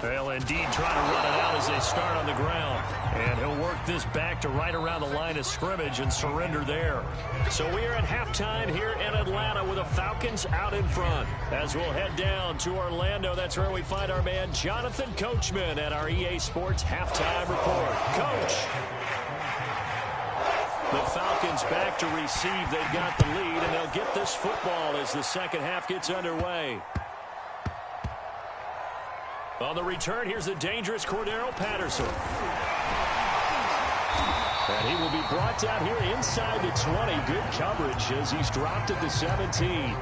Well, indeed, trying to run it out as they start on the ground. And he'll work this back to right around the line of scrimmage and surrender there. So we are at halftime here in Atlanta with the Falcons out in front. As we'll head down to Orlando, that's where we find our man Jonathan Coachman at our EA Sports Halftime Report. Coach. The Falcons back to receive. They've got the lead, and they'll get this football as the second half gets underway. On the return, here's the dangerous Cordero Patterson. And he will be brought down here inside the 20. Good coverage as he's dropped at the 17.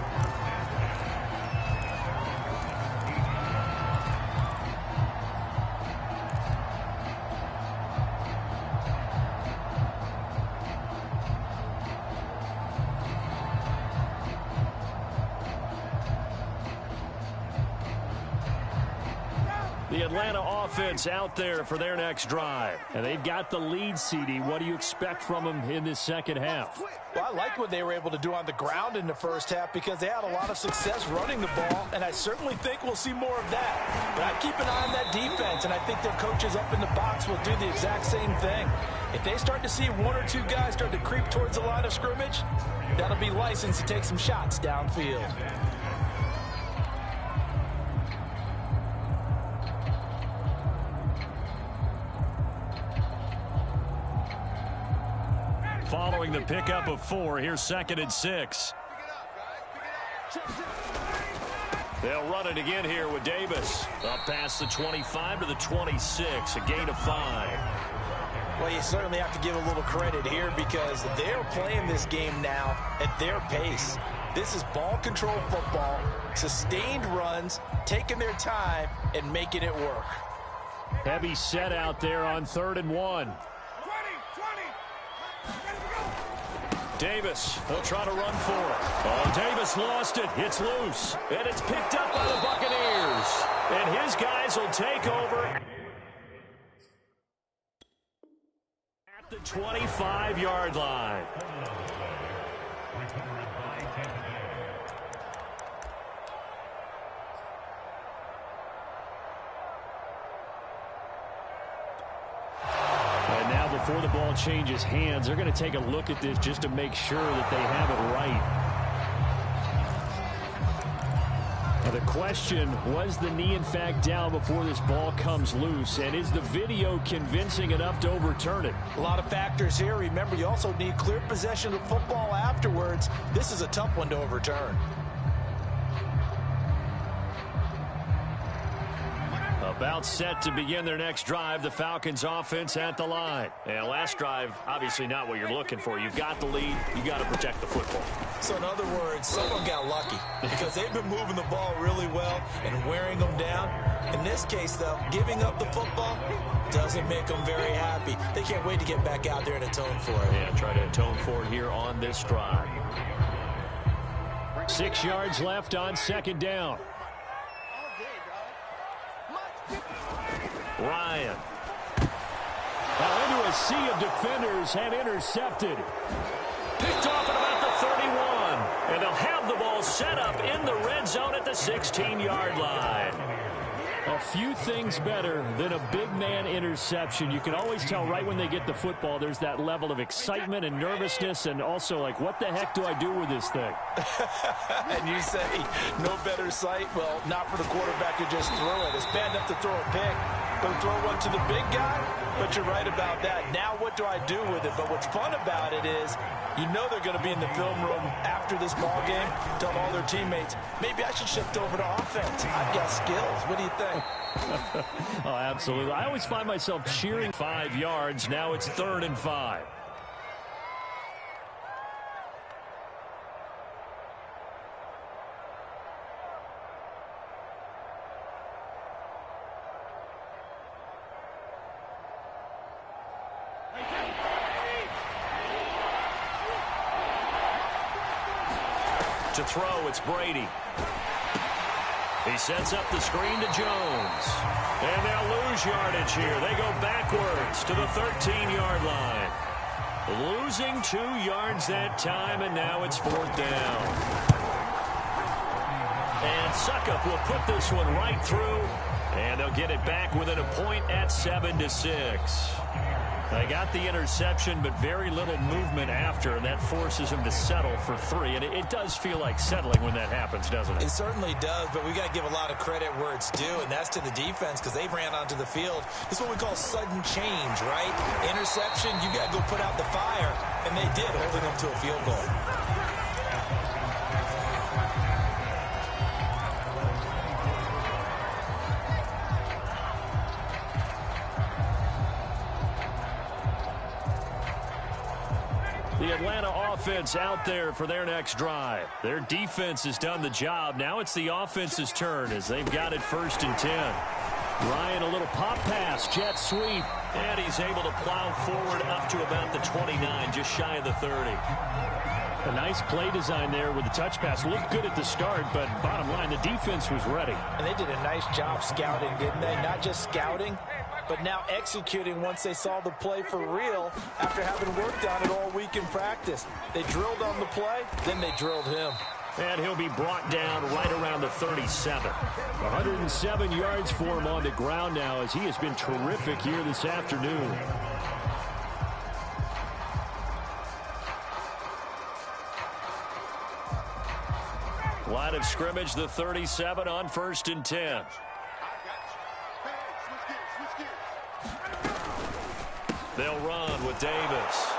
The Atlanta offense out there for their next drive. And they've got the lead, CD. What do you expect from them in this second half? Well, I like what they were able to do on the ground in the first half because they had a lot of success running the ball, and I certainly think we'll see more of that. But I keep an eye on that defense, and I think their coaches up in the box will do the exact same thing. If they start to see one or two guys start to creep towards the line of scrimmage, that'll be license to take some shots downfield. Following the pickup of 4, here's 2nd and 6. They'll run it again here with Davis. Up past the 25 to the 26, a gain of 5. Well, you certainly have to give a little credit here because they're playing this game now at their pace. This is ball control football, sustained runs, taking their time, and making it work. Heavy set out there on 3rd and 1. Davis, he'll try to run for it. Oh, Davis lost it. It's loose. And it's picked up by the Buccaneers. And his guys will take over at the 25-yard line. Before the ball changes hands, they're going to take a look at this just to make sure that they have it right. Now the question, was the knee in fact down before this ball comes loose? And is the video convincing enough to overturn it? A lot of factors here. Remember, you also need clear possession of football afterwards. This is a tough one to overturn. About set to begin their next drive, the Falcons offense at the line. And last drive, obviously not what you're looking for. You've got the lead. You got to protect the football. So in other words, someone got lucky because they've been moving the ball really well and wearing them down. In this case, though, giving up the football doesn't make them very happy. They can't wait to get back out there and atone for it. Yeah, try to atone for it here on this drive. 6 yards left on 2nd down. Ryan. Now into a sea of defenders and intercepted. Picked off at about the 31. And they'll have the ball set up in the red zone at the 16-yard line. A few things better than a big man interception. You can always tell right when they get the football, there's that level of excitement and nervousness and also like, what the heck do I do with this thing? And you say, no better sight? Well, not for the quarterback to just throw it. It's bad enough to throw a pick, but throw one to the big guy? But you're right about that. Now what do I do with it? But what's fun about it is you know they're going to be in the film room after this ball game, tell all their teammates, maybe I should shift over to offense. I've got skills. What do you think? Oh, absolutely. I always find myself cheering 5 yards. Now it's 3rd and 5. To throw, it's Brady. He sets up the screen to Jones. And they'll lose yardage here. They go backwards to the 13-yard line. Losing 2 yards that time, and now it's 4th down. And Suckup will put this one right through, and they'll get it back within a point at 7-6. They got the interception, but very little movement after, and that forces him to settle for 3. And it does feel like settling when that happens, doesn't it? It certainly does, but we got to give a lot of credit where it's due, and that's to the defense because they ran onto the field. This is what we call sudden change, right? Interception, you got to go put out the fire, and they did, holding them to a field goal. The Atlanta offense out there for their next drive. Their defense has done the job. Now it's the offense's turn as they've got it 1st and 10. Ryan, a little pop pass, jet sweep, and he's able to plow forward up to about the 29, just shy of the 30. A nice play design there with the touch pass. Looked good at the start, but bottom line, the defense was ready. And they did a nice job scouting, didn't they? Not just scouting, but now executing once they saw the play for real after having worked on it all week in practice. They drilled on the play, then they drilled him. And he'll be brought down right around the 37. 107 yards for him on the ground now as he has been terrific here this afternoon. Line of scrimmage, the 37 on 1st and 10. They'll run with Davis.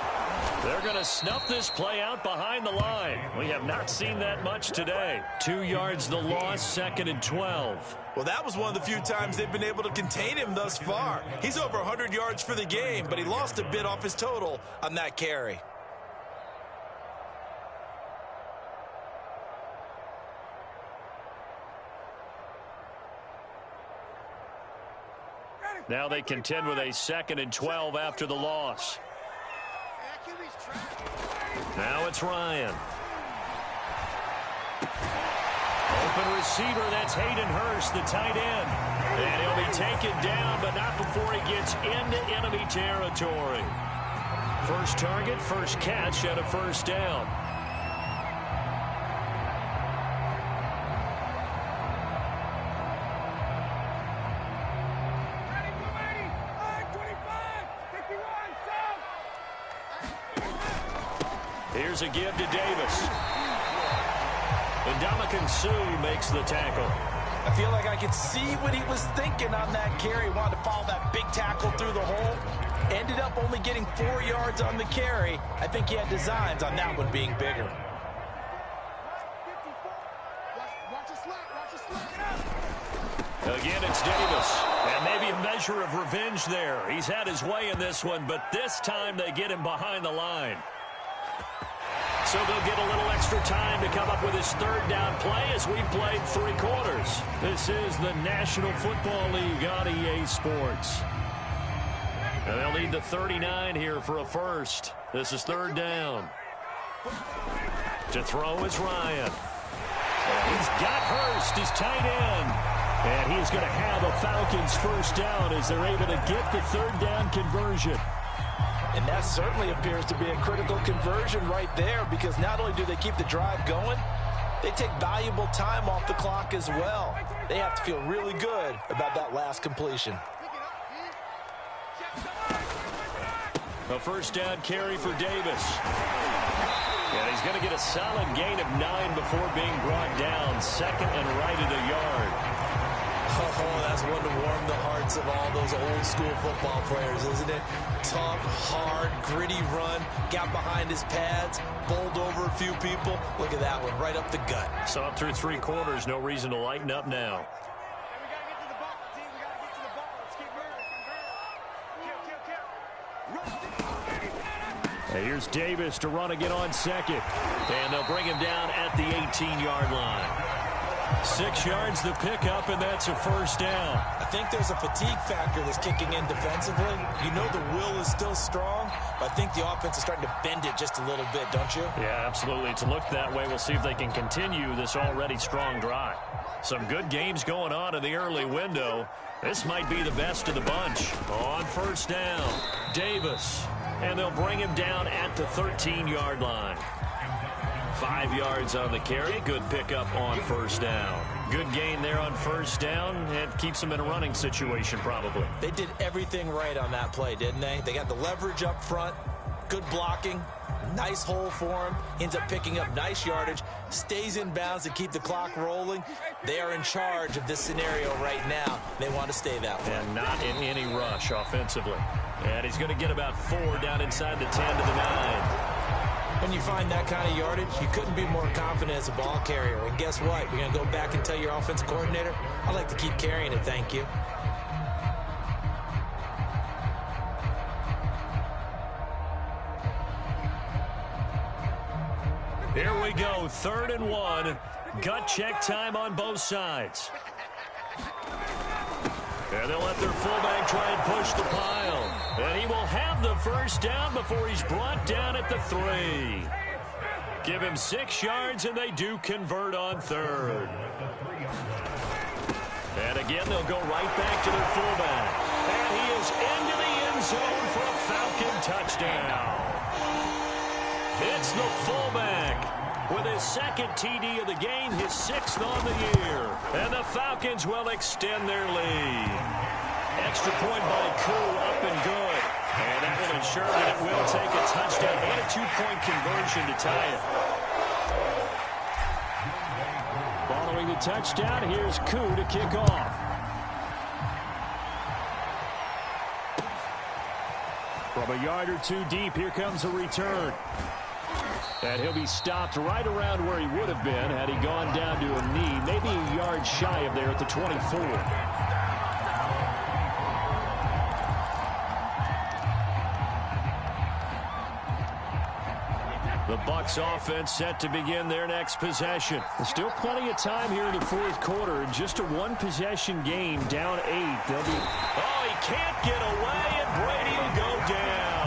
They're going to snuff this play out behind the line. We have not seen that much today. 2 yards the loss, 2nd and 12. Well, that was one of the few times they've been able to contain him thus far. He's over 100 yards for the game, but he lost a bit off his total on that carry. Now they contend with a 2nd and 12 after the loss. Now it's Ryan. Open receiver, that's Hayden Hurst, the tight end. And he'll be taken down, but not before he gets into enemy territory. First target, first catch, and a 1st down. Here's a give to Davis. And Ndamukong Suh makes the tackle. I feel like I could see what he was thinking on that carry. Wanted to follow that big tackle through the hole. Ended up only getting 4 yards on the carry. I think he had designs on that one being bigger. Again, it's Davis. And maybe a measure of revenge there. He's had his way in this one, but this time they get him behind the line. So they'll get a little extra time to come up with his 3rd down play as we've played 3 quarters. This is the National Football League on EA Sports. And they'll need the 39 here for a 1st. This is 3rd down. To throw is Ryan. And he's got Hurst, his tight end. And he's going to have a Falcons 1st down as they're able to get the 3rd down conversion. And that certainly appears to be a critical conversion right there because not only do they keep the drive going, they take valuable time off the clock as well. They have to feel really good about that last completion. A 1st down carry for Davis. And he's going to get a solid gain of 9 before being brought down. 2nd and right at a yard. Oh, that's one to warm the hearts of all those old school football players, isn't it? Tough, hard, gritty run, got behind his pads, bowled over a few people. Look at that one, right up the gut. So up through 3 quarters, no reason to lighten up now. And here's Davis to run again on 2nd. And they'll bring him down at the 18-yard line. 6 yards the pickup, and that's a 1st down. I think there's a fatigue factor that's kicking in defensively. You know the will is still strong, but I think the offense is starting to bend it just a little bit, don't you? Yeah, absolutely. It's looked that way. We'll see if they can continue this already strong drive. Some good games going on in the early window. This might be the best of the bunch. On 1st down, Davis. And they'll bring him down at the 13-yard line. 5 yards on the carry. Good pickup on first down. Good gain there on first down. It keeps them in a running situation probably. They did everything right on that play, didn't they? They got the leverage up front, good blocking, nice hole for him, ends up picking up nice yardage, stays in bounds to keep the clock rolling. They are in charge of this scenario right now. They want to stay that way. And not in any rush offensively. And he's going to get about 4 down inside the 10 to the 9. When you find that kind of yardage, you couldn't be more confident as a ball carrier. And guess what? You're going to go back and tell your offensive coordinator, I'd like to keep carrying it, thank you. Here we go, 3rd and 1. Gut check time on both sides. And they'll let their fullback try and push the pile. And he will have the first down before he's brought down at the 3. Give him 6 yards, and they do convert on 3rd. And again, they'll go right back to their fullback. And he is into the end zone for a Falcon touchdown. It's the fullback with his 2nd TD of the game, his 6th on the year. And the Falcons will extend their lead. Extra point by Koo, up and good. And that will ensure that it will take a touchdown and a 2-point conversion to tie it. Following the touchdown, here's Koo to kick off. From a yard or 2 deep, here comes a return. And he'll be stopped right around where he would have been had he gone down to a knee, maybe a yard shy of there at the 24. The Bucs offense set to begin their next possession. There's still plenty of time here in the 4th quarter. Just a 1-possession game, down 8. They'll be... Oh, he can't get away, and Brady will go down.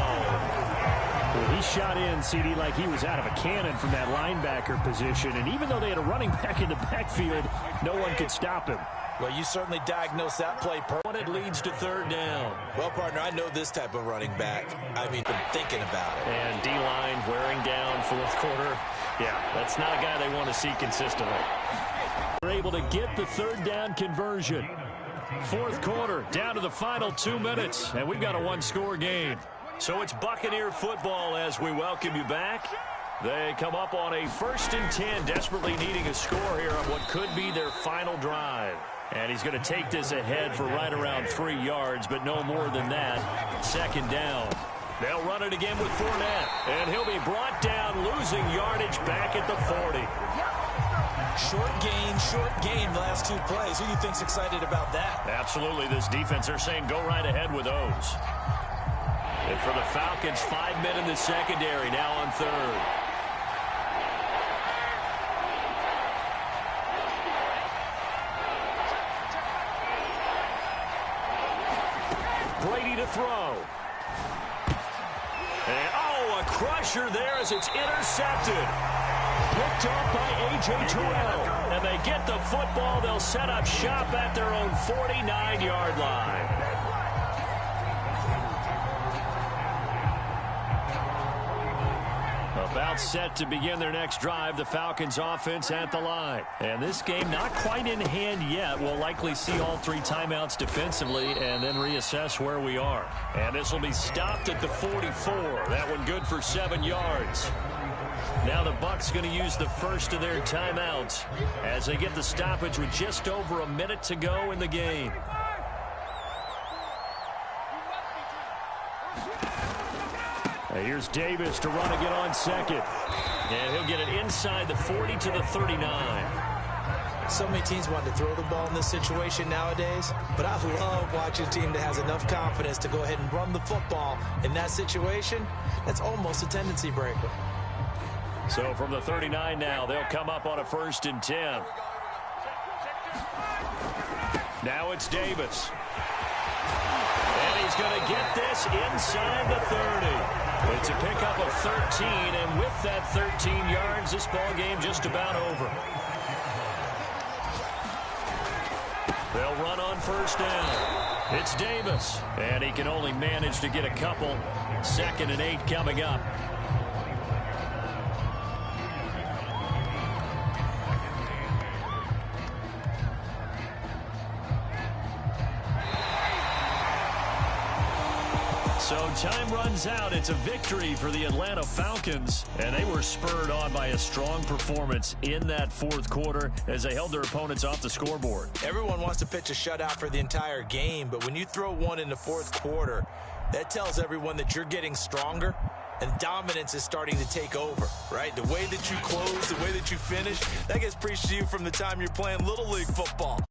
He shot in, CD, like he was out of a cannon from that linebacker position. And even though they had a running back in the backfield, no one could stop him. Well, you certainly diagnosed that play. When it leads to 3rd down. Well, partner, I know this type of running back. I mean, been thinking about it. And D-line wearing down 4th quarter. Yeah, that's not a guy they want to see consistently. They're able to get the 3rd down conversion. 4th quarter, down to the final 2 minutes. And we've got a 1-score game. So it's Buccaneer football as we welcome you back. They come up on a 1st and 10, desperately needing a score here on what could be their final drive. And he's going to take this ahead for right around 3 yards, but no more than that. 2nd down. They'll run it again with Fournette. And he'll be brought down, losing yardage back at the 40. Short gain the last 2 plays. Who do you think's excited about that? Absolutely. This defense, they're saying go right ahead with those. And for the Falcons, 5 men in the secondary, now on 3rd. Brady to throw. And, oh, a crusher there as it's intercepted. Picked off by A.J. Terrell. And they get the football. They'll set up shop at their own 49-yard line. About set to begin their next drive, the Falcons offense at the line. And this game not quite in hand yet. We'll likely see all 3 timeouts defensively and then reassess where we are. And this will be stopped at the 44. That one good for 7 yards. Now the Bucs going to use the first of their timeouts as they get the stoppage with just over a minute to go in the game. Here's Davis to run again on 2nd. And he'll get it inside the 40 to the 39. So many teams want to throw the ball in this situation nowadays, but I love watching a team that has enough confidence to go ahead and run the football in that situation. That's almost a tendency breaker. So from the 39 now, they'll come up on a 1st and 10. Now it's Davis. And he's going to get this inside the 30. It's a pickup of 13, and with that 13 yards, this ball game just about over. They'll run on 1st down. It's Davis, and he can only manage to get a couple. 2nd and 8 coming up. So time runs out. It's a victory for the Atlanta Falcons, and they were spurred on by a strong performance in that fourth quarter as they held their opponents off the scoreboard. Everyone wants to pitch a shutout for the entire game, but when you throw one in the fourth quarter, that tells everyone that you're getting stronger and dominance is starting to take over, right? The way that you close, the way that you finish, that gets preached to you from the time you're playing Little League football.